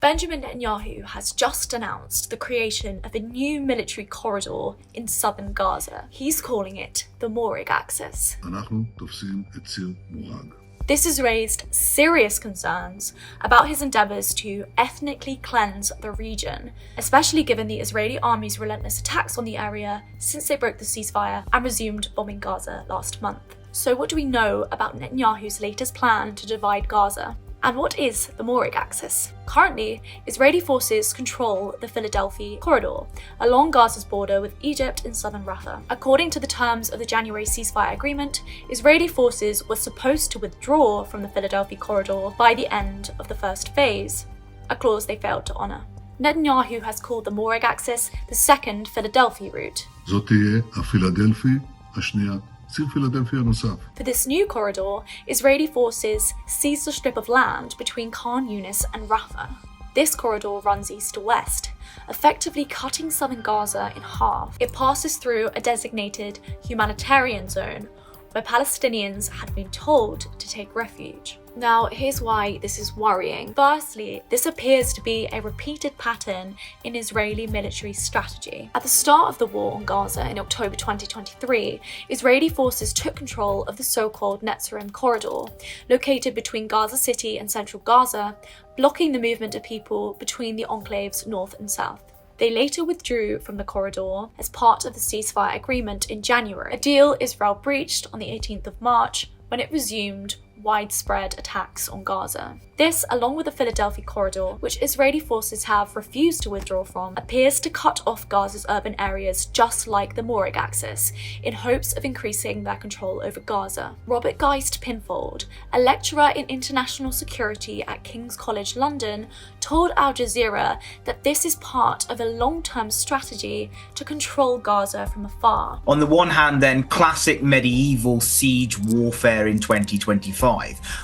Benjamin Netanyahu has just announced the creation of a new military corridor in southern Gaza. He's calling it the Morag Axis. This has raised serious concerns about his endeavours to ethnically cleanse the region, especially given the Israeli army's relentless attacks on the area since they broke the ceasefire and resumed bombing Gaza last month. So what do we know about Netanyahu's latest plan to divide Gaza? And what is the Morag Axis? Currently, Israeli forces control the Philadelphia corridor along Gaza's border with Egypt in southern Rafah. According to the terms of the January ceasefire agreement, Israeli forces were supposed to withdraw from the Philadelphia corridor by the end of the first phase, a clause they failed to honour. Netanyahu has called the Morag Axis the second Philadelphia route. For this new corridor, Israeli forces seized a strip of land between Khan Yunis and Rafah. This corridor runs east to west, effectively cutting southern Gaza in half. It passes through a designated humanitarian zone where Palestinians had been told to take refuge. Now, here's why this is worrying. Firstly, this appears to be a repeated pattern in Israeli military strategy. At the start of the war on Gaza in October 2023, Israeli forces took control of the so-called Netzarim corridor, located between Gaza City and central Gaza, blocking the movement of people between the enclaves north and south. They later withdrew from the corridor as part of the ceasefire agreement in January, a deal Israel breached on the 18th of March when it resumed widespread attacks on Gaza. This, along with the Philadelphia corridor, which Israeli forces have refused to withdraw from, appears to cut off Gaza's urban areas just like the Morag Axis, in hopes of increasing their control over Gaza. Robert Geist Pinfold, a lecturer in international security at King's College London, told Al Jazeera that this is part of a long-term strategy to control Gaza from afar. On the one hand, then, classic medieval siege warfare in 2025.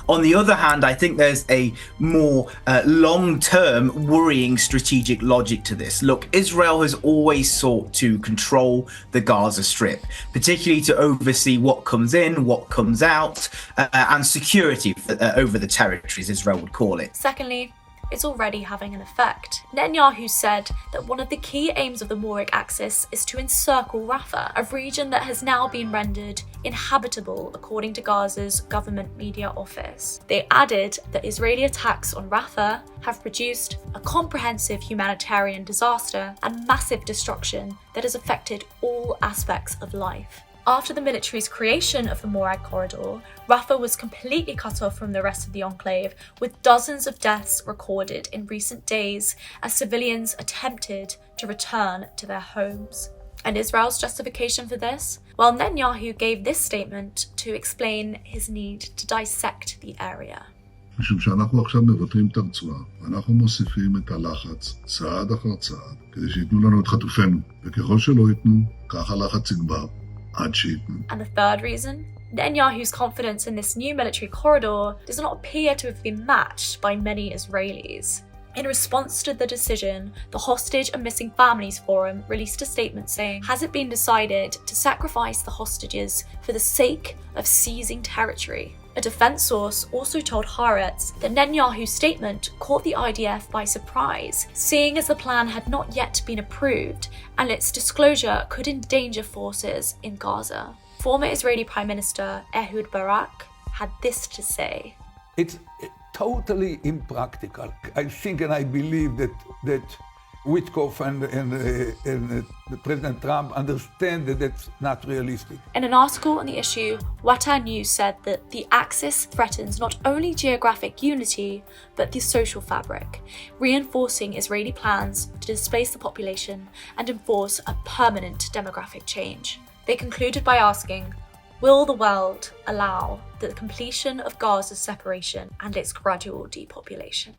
On the other hand, I think there's a more long-term worrying strategic logic to this. Look, Israel has always sought to control the Gaza Strip, particularly to oversee what comes in, what comes out, and security over the territories, Israel would call it. Secondly, it's already having an effect. Netanyahu said that one of the key aims of the Morag Axis is to encircle Rafah, a region that has now been rendered inhabitable according to Gaza's government media office. They added that Israeli attacks on Rafah have produced a comprehensive humanitarian disaster and massive destruction that has affected all aspects of life. After the military's creation of the Morag corridor, Rafah was completely cut off from the rest of the enclave, with dozens of deaths recorded in recent days as civilians attempted to return to their homes. And Israel's justification for this? Well, Netanyahu gave this statement to explain his need to dissect the area. משום שאנחנו עכשיו מבטרים את הרצועה, ואנחנו מוסיפים את הלחץ צעד אחר צעד, כדי שיתנו לנו את חטופינו, וככל שלא ייתנו, כך הלחץ יגבר. And the third reason? Netanyahu's confidence in this new military corridor does not appear to have been matched by many Israelis. In response to the decision, the Hostage and Missing Families Forum released a statement saying, "Has it been decided to sacrifice the hostages for the sake of seizing territory?" A defense source also told Haaretz that Netanyahu's statement caught the IDF by surprise, seeing as the plan had not yet been approved and its disclosure could endanger forces in Gaza. Former Israeli Prime Minister Ehud Barak had this to say. It's totally impractical. I think and I believe that Witkoff and President Trump understand that that's not realistic. In an article on the issue, Wata News said that the Axis threatens not only geographic unity, but the social fabric, reinforcing Israeli plans to displace the population and enforce a permanent demographic change. They concluded by asking, will the world allow the completion of Gaza's separation and its gradual depopulation?